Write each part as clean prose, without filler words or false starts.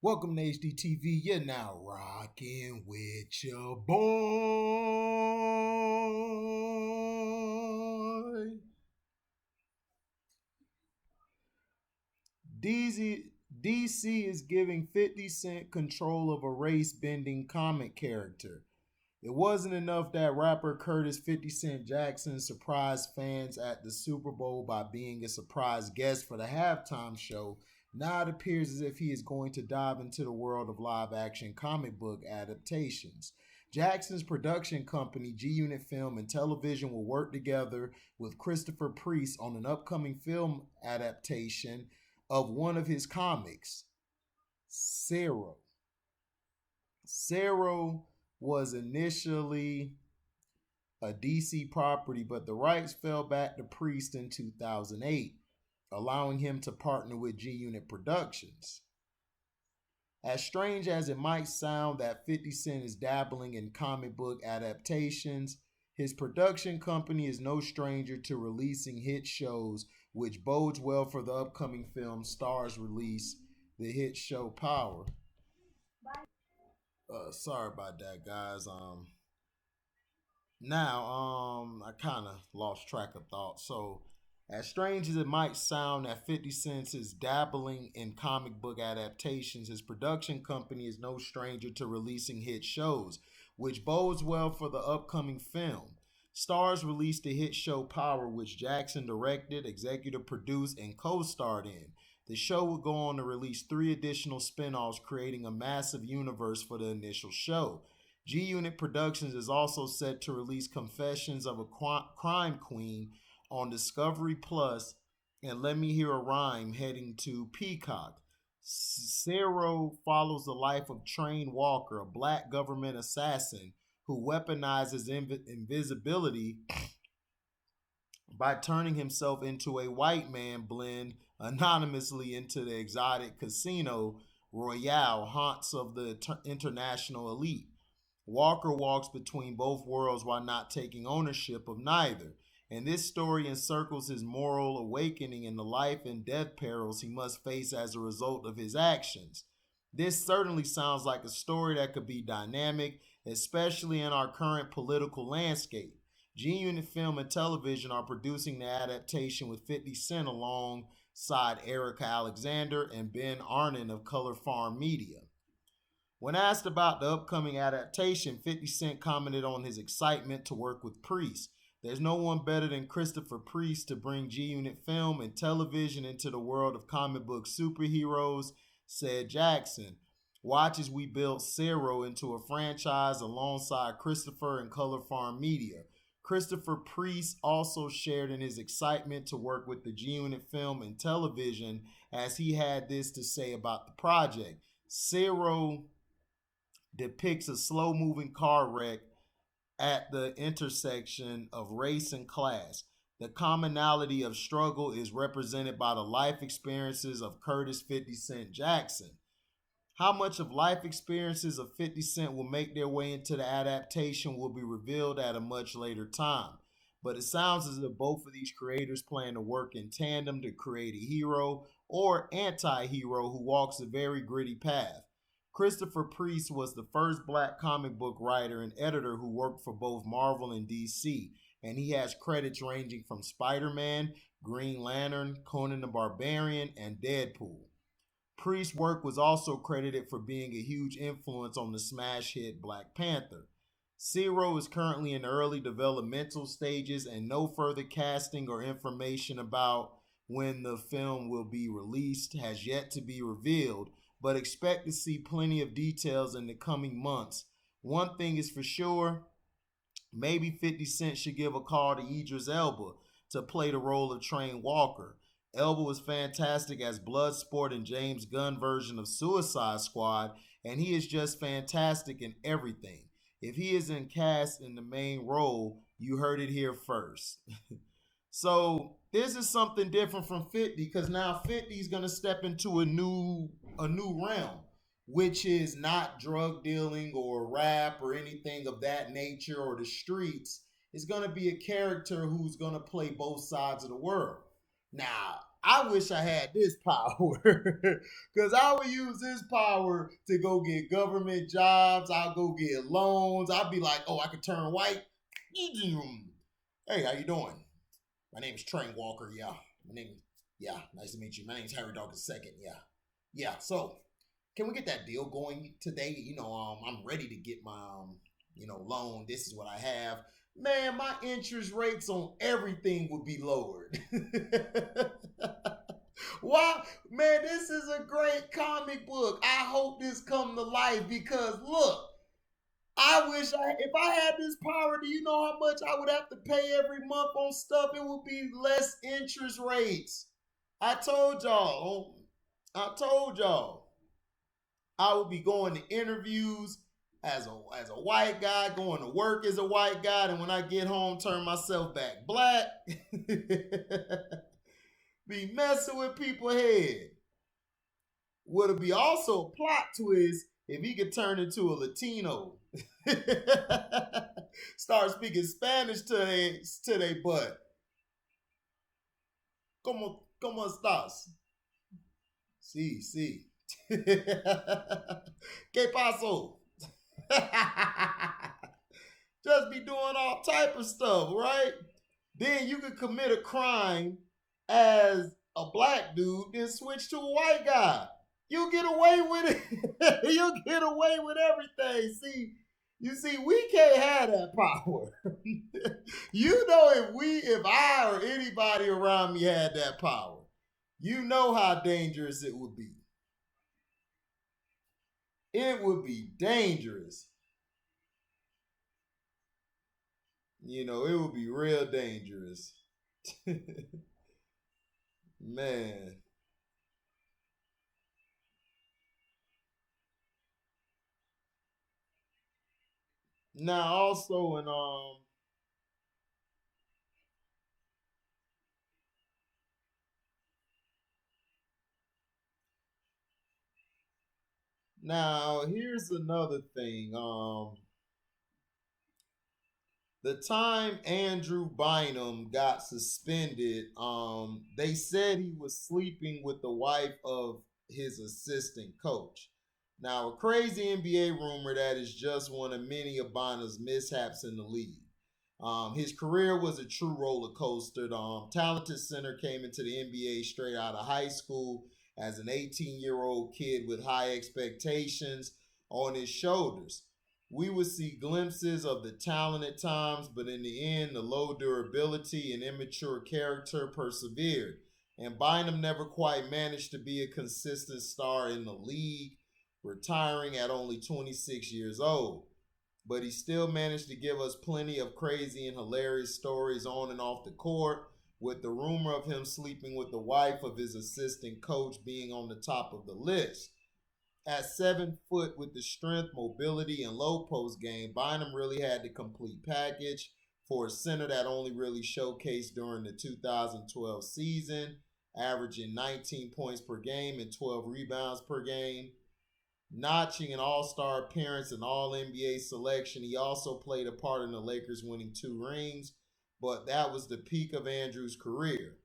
Welcome to HDTV. You're now rocking with your boy. DC is giving 50 Cent control of a race-bending comic character. It wasn't enough that rapper Curtis 50 Cent Jackson surprised fans at the Super Bowl by being a surprise guest for the halftime show. Now it appears as if he is going to dive into the world of live action comic book adaptations. Jackson's production company, G Unit Film and Television, will work together with Christopher Priest on an upcoming film adaptation of one of his comics, Zero. Zero was initially a DC property, but the rights fell back to Priest in 2008, allowing him to partner with G Unit Productions. As strange as it might sound that 50 Cent is dabbling in comic book adaptations, his production company is no stranger to releasing hit shows, which bodes well for the upcoming film Star's release, the hit show Power. Sorry about that, guys. I kind of lost track of thought. So, as strange as it might sound that 50 Cent is dabbling in comic book adaptations, his production company is no stranger to releasing hit shows, which bodes well for the upcoming film. Stars released the hit show Power, which Jackson directed, executive produced, and co-starred in. The show would go on to release 3 additional spin-offs, creating a massive universe for the initial show. G Unit Productions is also set to release Confessions of a Crime Queen on Discovery Plus and Let Me Hear a Rhyme heading to Peacock. Zero follows the life of Train Walker, a black government assassin who weaponizes invisibility by turning himself into a white man, blend anonymously into the exotic casino Royale haunts of the international elite. Walker walks between both worlds while not taking ownership of neither. And this story encircles his moral awakening and the life and death perils he must face as a result of his actions. This certainly sounds like a story that could be dynamic, especially in our current political landscape. G Unit Film and Television are producing the adaptation with 50 Cent alongside Erica Alexander and Ben Arnon of Color Farm Media. When asked about the upcoming adaptation, 50 Cent commented on his excitement to work with Priest. There's no one better than Christopher Priest to bring G Unit Film and Television into the world of comic book superheroes, said Jackson. Watch as we build Zero into a franchise alongside Christopher and Color Farm Media. Christopher Priest also shared in his excitement to work with the G Unit Film and Television, as he had this to say about the project. Zero depicts a slow-moving car wreck at the intersection of race and class. The commonality of struggle is represented by the life experiences of Curtis 50 Cent Jackson. How much of life experiences of 50 Cent will make their way into the adaptation will be revealed at a much later time. But it sounds as if both of these creators plan to work in tandem to create a hero or anti-hero who walks a very gritty path. Christopher Priest was the first black comic book writer and editor who worked for both Marvel and DC, and he has credits ranging from Spider-Man, Green Lantern, Conan the Barbarian, and Deadpool. Priest's work was also credited for being a huge influence on the smash hit Black Panther. Zero is currently in early developmental stages, and no further casting or information about when the film will be released has yet to be revealed, but expect to see plenty of details in the coming months. One thing is for sure, maybe 50 Cent should give a call to Idris Elba to play the role of Train Walker. Elba was fantastic as Bloodsport and James Gunn version of Suicide Squad, and he is just fantastic in everything. If he isn't cast in the main role, you heard it here first. So this is something different from 50, because now 50 is going to step into a new realm, which is not drug dealing or rap or anything of that nature or the streets. It's going to be a character who's going to play both sides of the world. Now, I wish I had this power because I would use this power to go get government jobs. I'll go get loans. I'll be like, oh, I could turn white. Hey, how you doing? My name is Train Walker. Yeah, my name. Yeah, nice to meet you. My name's Harry Dawkins II. Yeah, yeah. So, can we get that deal going today? I'm ready to get my loan. This is what I have. Man, my interest rates on everything would be lowered. Wow, man, this is a great comic book. I hope this come to life because look, if I had this power, do you know how much I would have to pay every month on stuff? It would be less interest rates. I told y'all. I told y'all. I would be going to interviews as a white guy, going to work as a white guy, and when I get home, turn myself back black. Be messing with people's head. Would it be also a plot twist if he could turn into a Latino? Start speaking Spanish to their butt. ¿Cómo estás? Sí, sí. ¿Qué pasó? Just be doing all type of stuff, right? Then you could commit a crime as a black dude, then switch to a white guy. You'll get away with it. You'll get away with everything. You see, we can't have that power. If I or anybody around me had that power, you know how dangerous it would be. It would be dangerous. It would be real dangerous. Man. Now also in now here's another thing. The time Andrew Bynum got suspended, they said he was sleeping with the wife of his assistant coach. Now, a crazy NBA rumor that is just one of many of Bynum's mishaps in the league. His career was a true roller coaster. The talented center came into the NBA straight out of high school as an 18-year-old kid with high expectations on his shoulders. We would see glimpses of the talent at times, but in the end, the low durability and immature character persevered. And Bynum never quite managed to be a consistent star in the league, retiring at only 26 years old. But he still managed to give us plenty of crazy and hilarious stories on and off the court, with the rumor of him sleeping with the wife of his assistant coach being on the top of the list. At 7 foot with the strength, mobility, and low post game, Bynum really had the complete package for a center that only really showcased during the 2012 season, averaging 19 points per game and 12 rebounds per game. Notching an all-star appearance and all-NBA selection, he also played a part in the Lakers winning 2 rings, but that was the peak of Andrews' career.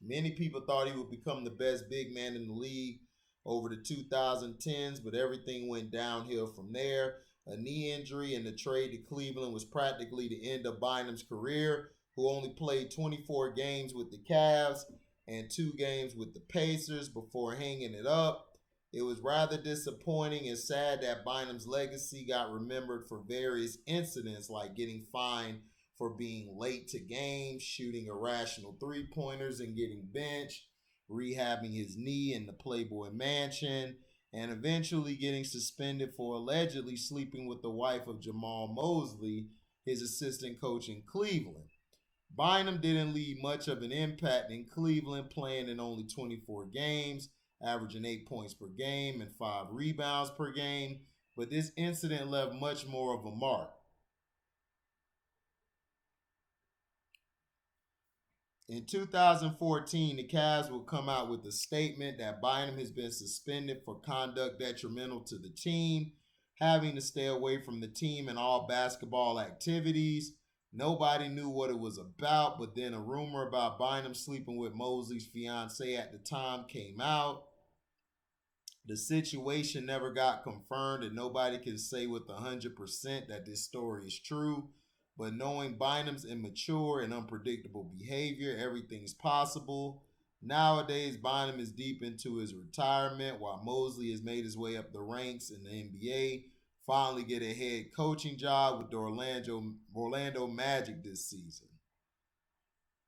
Many people thought he would become the best big man in the league over the 2010s, but everything went downhill from there. A knee injury and the trade to Cleveland was practically the end of Bynum's career, who only played 24 games with the Cavs and 2 games with the Pacers before hanging it up. It was rather disappointing and sad that Bynum's legacy got remembered for various incidents like getting fined for being late to games, shooting irrational three-pointers and getting benched, rehabbing his knee in the Playboy Mansion, and eventually getting suspended for allegedly sleeping with the wife of Jamal Mosley, his assistant coach in Cleveland. Bynum didn't leave much of an impact in Cleveland, playing in only 24 games, averaging 8 points per game and 5 rebounds per game, but this incident left much more of a mark. In 2014, the Cavs will come out with a statement that Bynum has been suspended for conduct detrimental to the team, having to stay away from the team and all basketball activities. Nobody knew what it was about, but then a rumor about Bynum sleeping with Mosley's fiance at the time came out. The situation never got confirmed, and nobody can say with 100% that this story is true. But knowing Bynum's immature and unpredictable behavior, everything's possible. Nowadays, Bynum is deep into his retirement, while Mosley has made his way up the ranks in the NBA, finally get a head coaching job with the Orlando Magic this season.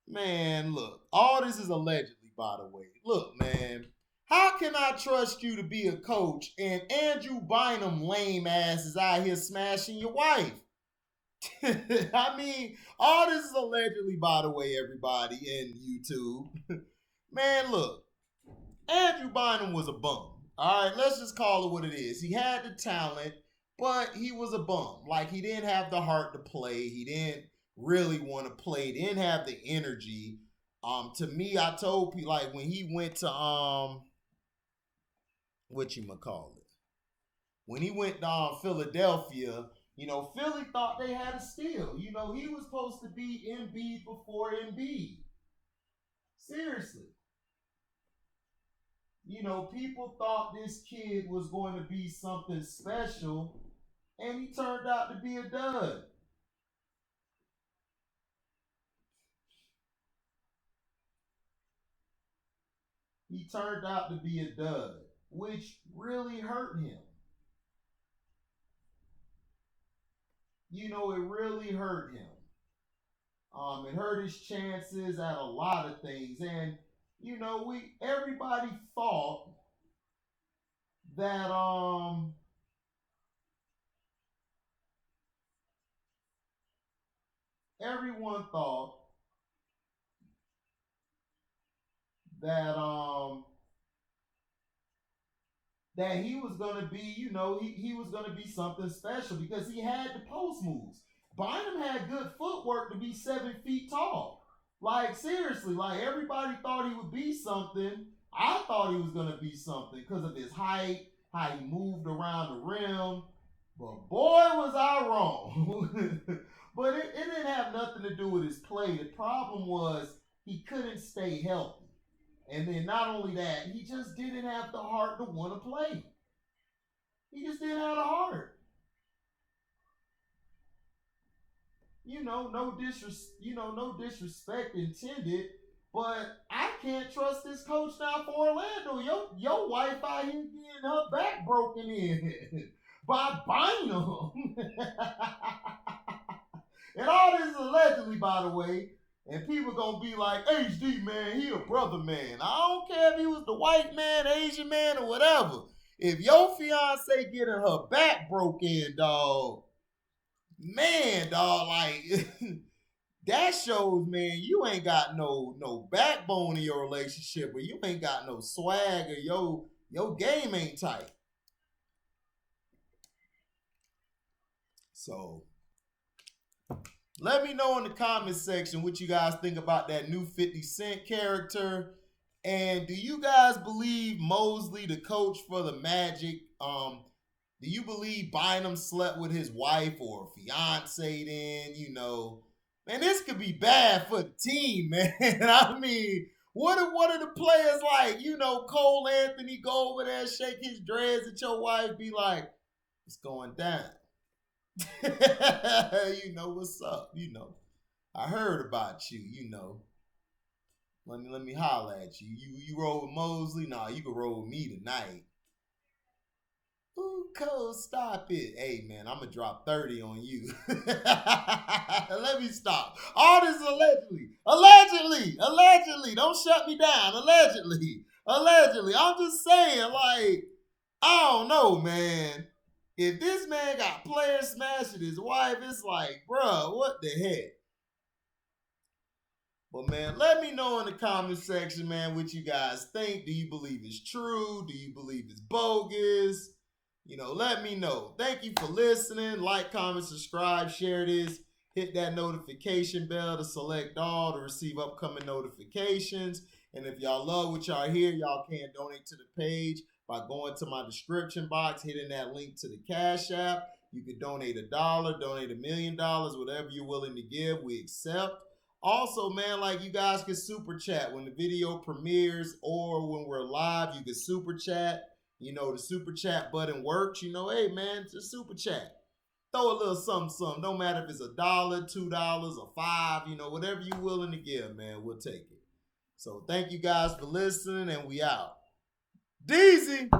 Man, look, all this is allegedly, by the way. Look, man, how can I trust you to be a coach and Andrew Bynum lame ass is out here smashing your wife? I mean, all this is allegedly, by the way, everybody in YouTube. Man, look, Andrew Bynum was a bum. All right, let's just call it what it is. He had the talent, but he was a bum. Like, he didn't have the heart to play. He didn't really want to play. He didn't have the energy. To me, I told people, like, when he went to whatchamacallit, when he went to Philadelphia, Philly thought they had a steal. He was supposed to be Embiid before Embiid. Seriously. People thought this kid was going to be something special, and he turned out to be a dud. He turned out to be a dud, which really hurt him. It really hurt him. It hurt his chances at a lot of things, and we everybody thought that everyone thought that that he was gonna be, he was gonna be something special because he had the post moves. Bynum had good footwork to be 7 feet tall. Like, seriously, like, everybody thought he would be something. I thought he was gonna be something because of his height, how he moved around the rim. But boy, was I wrong. But it didn't have nothing to do with his play. The problem was he couldn't stay healthy. And then not only that, he just didn't have the heart to want to play. He just didn't have the heart. No disrespect intended, but I can't trust this coach now for Orlando. Your wife out here getting her back broken in by Bynum. And all this is allegedly, by the way. And people gonna be like, HD man, he a brother man. I don't care if he was the white man, Asian man, or whatever. If your fiance getting her back broke in, dog, man, dog, like that shows, man, you ain't got no backbone in your relationship, or you ain't got no swag, or your game ain't tight. So let me know in the comment section what you guys think about that new 50 Cent character. And do you guys believe Mosley, the coach for the Magic, do you believe Bynum slept with his wife or fiance then, Man, this could be bad for the team, man. I mean, what are the players like? Cole Anthony go over there, shake his dreads at your wife, be like, it's going down. What's up, I heard about you, Let me holler at you. You roll with Mosley? Nah, you can roll with me tonight. Ooh, Cole, stop it. Hey, man, I'm going to drop 30 on you. Let me stop. All this is allegedly. Allegedly. Allegedly. Don't shut me down. Allegedly. Allegedly. I'm just saying, like, I don't know, man. If this man got players smashing his wife, it's like, bruh, what the heck? But man, let me know in the comment section, man, what you guys think. Do you believe it's true? Do you believe it's bogus? Let me know. Thank you for listening. Like, comment, subscribe, share this. Hit that notification bell to select all to receive upcoming notifications. And if y'all love what y'all hear, y'all can donate to the page by going to my description box, hitting that link to the Cash App. You could donate $1, donate $1 million, whatever you're willing to give, we accept. Also, man, like you guys can super chat when the video premieres or when we're live. You can super chat. You know, the super chat button works. You know, hey, man, just super chat. Throw a little something. Don't matter if it's $1, $2, or $5. You know, whatever you're willing to give, man, we'll take it. So thank you guys for listening, and we out. Deezy,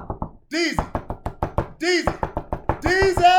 Deezy, Deezy, Deezy.